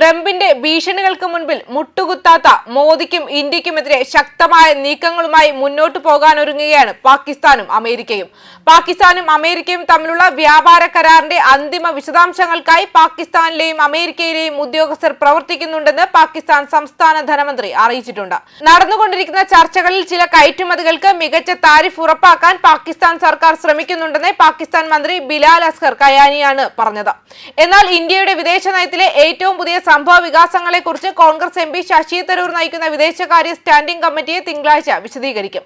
ട്രംപിന്റെ ഭീഷണികൾക്ക് മുൻപിൽ മുട്ടുകുത്താത്ത മോദിക്കും ഇന്ത്യക്കുമെതിരെ ശക്തമായ നീക്കങ്ങളുമായി മുന്നോട്ടു പോകാനൊരുങ്ങുകയാണ് പാകിസ്ഥാനും അമേരിക്കയും. പാകിസ്ഥാനും അമേരിക്കയും തമ്മിലുള്ള വ്യാപാര കരാറിന്റെ അന്തിമ വിശദാംശങ്ങൾക്കായി പാകിസ്ഥാനിലെയും അമേരിക്കയിലെയും ഉദ്യോഗസ്ഥർ പ്രവർത്തിക്കുന്നുണ്ടെന്ന് പാകിസ്ഥാൻ സംസ്ഥാന ധനമന്ത്രി അറിയിച്ചിട്ടുണ്ട്. നടന്നുകൊണ്ടിരിക്കുന്ന ചർച്ചകളിൽ ചില കയറ്റുമതികൾക്ക് മികച്ച താരിഫ് ഉറപ്പാക്കാൻ പാകിസ്ഥാൻ സർക്കാർ ശ്രമിക്കുന്നുണ്ടെന്ന് പാകിസ്ഥാൻ മന്ത്രി ബിലാൽ അസ്ഗർ കയാനിയാണ് പറഞ്ഞത്. എന്നാൽ ഇന്ത്യയുടെ വിദേശ നയത്തിലെ ഏറ്റവും പുതിയ സംഭവ വികാസങ്ങളെ കുറിച്ച് കോൺഗ്രസ് എം പി ശശി തരൂർ നയിക്കുന്ന വിദേശകാര്യ സ്റ്റാൻഡിംഗ് കമ്മിറ്റിയെ തിങ്കളാഴ്ച വിശദീകരിക്കും.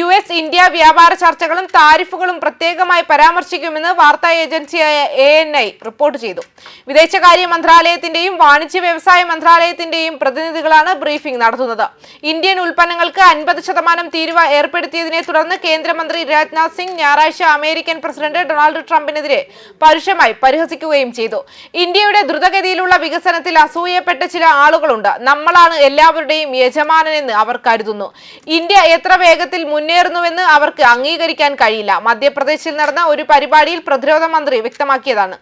US ഇന്ത്യ വ്യാപാര ചർച്ചകളും താരിഫുകളും പ്രത്യേകമായി പരാമർശിക്കുമെന്ന് വാർത്താ ഏജൻസിയായ ANI റിപ്പോർട്ട് ചെയ്തു. വിദേശകാര്യ മന്ത്രാലയത്തിന്റെയും വാണിജ്യ വ്യവസായ മന്ത്രാലയത്തിന്റെയും പ്രതിനിധികളാണ് ബ്രീഫിംഗ് നടത്തുന്നത്. ഇന്ത്യൻ ഉൽപ്പന്നങ്ങൾക്ക് 50% തീരുവ ഏർപ്പെടുത്തിയതിനെ തുടർന്ന് കേന്ദ്രമന്ത്രി രാജ്നാഥ് സിംഗ് ഞായറാഴ്ച അമേരിക്കൻ പ്രസിഡന്റ് ഡൊണാൾഡ് ട്രംപിനെതിരെ പരുഷമായി പരിഹസിക്കുകയും ചെയ്തു. ഇന്ത്യയുടെ ദ്രുതഗതിയിലുള്ള വികസനത്തിൽ അസൂയപ്പെട്ട ചില ആളുകളുണ്ട്. നമ്മളാണ് എല്ലാവരുടെയും യജമാനനെന്ന് അവർ കരുതുന്നു. ഇന്ത്യ എത്ര വേഗത്തിൽ മുന്നേറുന്നുവെന്ന് അവർക്ക് അംഗീകരിക്കാൻ കഴിയില്ല. മധ്യപ്രദേശിൽ നടന്ന ഒരു പരിപാടിയിൽ പ്രതിരോധ മന്ത്രി വ്യക്തമാക്കിയതാണ്.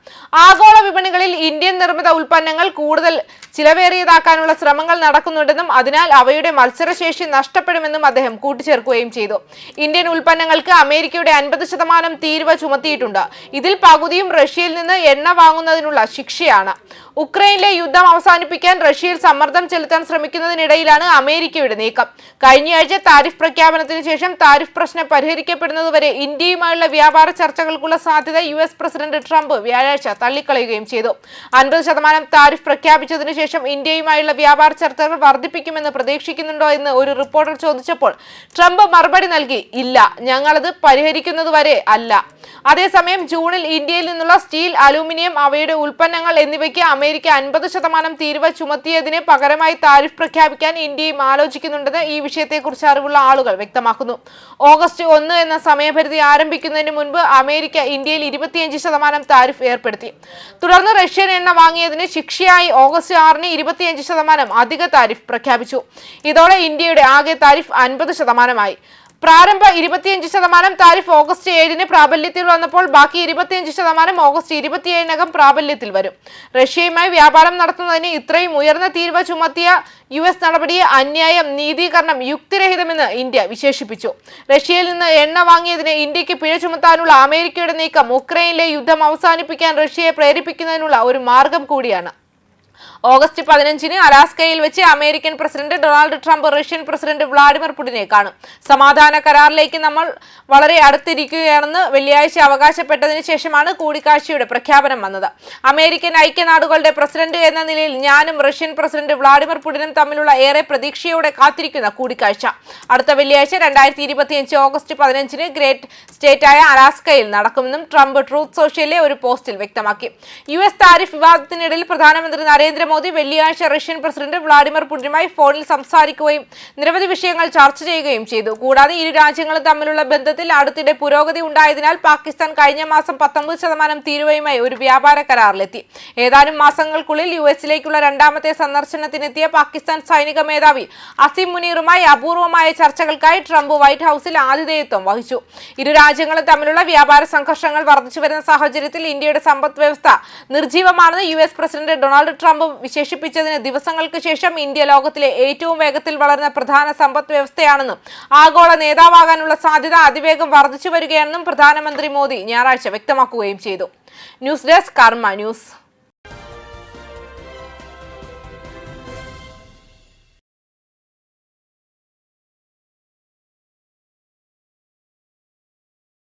ആഗോള വിപണികളിൽ ഇന്ത്യൻ നിർമ്മിത ഉൽപ്പന്നങ്ങൾ കൂടുതൽ ചിലവേറിയതാക്കാനുള്ള ശ്രമങ്ങൾ നടക്കുന്നുണ്ടെന്നും അതിനാൽ അവയുടെ മത്സരശേഷി നഷ്ടപ്പെടുമെന്നും അദ്ദേഹം കൂട്ടിച്ചേർക്കുകയും ചെയ്തു. ഇന്ത്യൻ ഉൽപ്പന്നങ്ങൾക്ക് അമേരിക്കയുടെ 50% തീരുവ ചുമത്തിയിട്ടുണ്ട്. ഇതിൽ പകുതിയും റഷ്യയിൽ നിന്ന് എണ്ണ വാങ്ങുന്നതിനുള്ള ശിക്ഷയാണ്. ഉക്രൈനിലെ യുദ്ധം അവസാനിപ്പിക്കാൻ റഷ്യയിൽ സമ്മർദ്ദം ചെലുത്താൻ ശ്രമിക്കുന്നതിനിടയിലാണ് അമേരിക്കയുടെ നീക്കം. കഴിഞ്ഞയാഴ്ച താരിഫ് പ്രഖ്യാപനത്തിന് ശേഷം താരിഫ് പ്രശ്നം പരിഹരിക്കപ്പെടുന്നതുവരെ ഇന്ത്യയുമായുള്ള വ്യാപാര ചർച്ചകൾക്കുള്ള സാധ്യത US പ്രസിഡന്റ് ട്രംപ് വ്യാഴാഴ്ച തള്ളിക്കളയുകയും ചെയ്തു. 50% താരിഫ് പ്രഖ്യാപിച്ചതിനു ശേഷം ഇന്ത്യയുമായുള്ള വ്യാപാര ചർച്ചകൾ വർദ്ധിപ്പിക്കുമെന്ന് പ്രതീക്ഷിക്കുന്നുണ്ടോ എന്ന് ഒരു റിപ്പോർട്ടർ ചോദിച്ചപ്പോൾ ട്രംപ് മറുപടി നൽകി, ഇല്ല, ഞങ്ങളത് പരിഹരിക്കുന്നതുവരെ അല്ല. അതേസമയം ജൂണിൽ ഇന്ത്യയിൽ നിന്നുള്ള സ്റ്റീൽ, അലൂമിനിയം, അവയുടെ ഉൽപ്പന്നങ്ങൾ എന്നിവയ്ക്ക് അമേരിക്ക 50% തീരുവ ചുമത്തിയതിന് പകരമായി താരിഫ് പ്രഖ്യാപിക്കാൻ ഇന്ത്യയും ആലോചിക്കുന്നുണ്ടെന്ന് ഈ വിഷയത്തെക്കുറിച്ച് അറിവുള്ള ആളുകൾ വ്യക്തമാക്കുന്നു. ഓഗസ്റ്റ് 1 എന്ന സമയപരിധി ആരംഭിക്കുന്നതിന് മുൻപ് അമേരിക്ക ഇന്ത്യയിൽ 25% താരിഫ് ഏർപ്പെടുത്തി. തുടർന്ന് റഷ്യൻ എണ്ണ വാങ്ങിയതിന് ശിക്ഷയായി ഓഗസ്റ്റ് 6-ന് 25% അധിക താരിഫ് പ്രഖ്യാപിച്ചു. ഇതോടെ ഇന്ത്യയുടെ ആകെ താരിഫ് 50%. പ്രാരംഭ 25% താരിഫ് ഓഗസ്റ്റ് 7-ന് പ്രാബല്യത്തിൽ വന്നപ്പോൾ ബാക്കി 25% ഓഗസ്റ്റ് 27-നകം പ്രാബല്യത്തിൽ വരും. റഷ്യയുമായി വ്യാപാരം നടത്തുന്നതിന് ഇത്രയും ഉയർന്ന തീരുവ ചുമത്തിയ US നടപടിയെ അന്യായം, നീതീകരണം, യുക്തിരഹിതമെന്ന് ഇന്ത്യ വിശേഷിപ്പിച്ചു. റഷ്യയിൽ നിന്ന് എണ്ണ വാങ്ങിയതിന് ഇന്ത്യക്ക് പിഴ ചുമത്താനുള്ള അമേരിക്കയുടെ നീക്കം ഉക്രൈനിലെ യുദ്ധം അവസാനിപ്പിക്കാൻ റഷ്യയെ പ്രേരിപ്പിക്കുന്നതിനുള്ള ഒരു മാർഗം കൂടിയാണ്. ഓഗസ്റ്റ് 15-ന് അലാസ്കയിൽ വെച്ച് American president Donald Trump Russian president Vladimir പുടിനെ കാണും. സമാധാന കരാറിലേക്ക് നമ്മൾ വളരെ അടുത്തിരിക്കുകയാണെന്ന് വെള്ളിയാഴ്ച അവകാശപ്പെട്ടതിന് ശേഷമാണ് കൂടിക്കാഴ്ചയുടെ പ്രഖ്യാപനം വന്നത്. അമേരിക്കൻ ഐക്യനാടുകളുടെ പ്രസിഡന്റ് എന്ന നിലയിൽ ഞാനും റഷ്യൻ പ്രസിഡന്റ് വ്ളാഡിമിർ പുടിനും തമ്മിലുള്ള ഏറെ പ്രതീക്ഷയോടെ കാത്തിരിക്കുന്ന കൂടിക്കാഴ്ച അടുത്ത വെള്ളിയാഴ്ച 2025 ഓഗസ്റ്റ് 15-ന് ഗ്രേറ്റ് സ്റ്റേറ്റായ അലാസ്കയിൽ നടക്കുമെന്നും ട്രംപ് ട്രൂത്ത് സോഷ്യലിലെ ഒരു പോസ്റ്റിൽ വ്യക്തമാക്കി. US താരിഫ് വിവാദത്തിനിടയിൽ പ്രധാനമന്ത്രി നരേന്ദ്രമോദി വെള്ളിയാഴ്ച റഷ്യൻ പ്രസിഡന്റ് വ്ളാഡിമിർ പുടിനുമായി ഫോണിൽ സംസാരിക്കുകയും നിരവധി വിഷയങ്ങൾ ചർച്ച ചെയ്യുകയും ചെയ്തു. കൂടാതെ ഇരു രാജ്യങ്ങളും തമ്മിലുള്ള ബന്ധത്തിൽ അടുത്തിടെ പുരോഗതി ഉണ്ടായതിനാൽ പാകിസ്ഥാൻ കഴിഞ്ഞ മാസം 19% തീരുവയുമായി ഒരു വ്യാപാര കരാറിലെത്തി. ഏതാനും മാസങ്ങൾക്കുള്ളിൽ US-ലേക്കുള്ള രണ്ടാമത്തെ സന്ദർശനത്തിനെത്തിയ പാകിസ്ഥാൻ സൈനിക മേധാവി അസിം മുനീറുമായി അപൂർവമായ ചർച്ചകൾക്കായി ട്രംപ് വൈറ്റ് ഹൌസിൽ ആതിഥേയത്വം വഹിച്ചു. ഇരു രാജ്യങ്ങളും തമ്മിലുള്ള വ്യാപാര സംഘർഷങ്ങൾ വർദ്ധിച്ചു വരുന്ന സാഹചര്യത്തിൽ ഇന്ത്യയുടെ സമ്പദ് വ്യവസ്ഥ നിർജീവമാണെന്ന് US പ്രസിഡന്റ് ഡൊണാൾഡ് ട്രംപ് വിശേഷിപ്പിച്ചതിന് ദിവസങ്ങൾക്ക് ശേഷം ഇന്ത്യ ലോകത്തിലെ ഏറ്റവും വേഗത്തിൽ വളരുന്ന പ്രധാന സമ്പദ് വ്യവസ്ഥയാണെന്നും ആഗോള നേതാവാകാനുള്ള സാധ്യത അതിവേഗം വർദ്ധിച്ചു വരികയാണെന്നും പ്രധാനമന്ത്രി മോദി ഞായറാഴ്ച വ്യക്തമാക്കുകയും ചെയ്തു. ന്യൂസ് ഡെസ്ക് കർമ്മ ന്യൂസ്.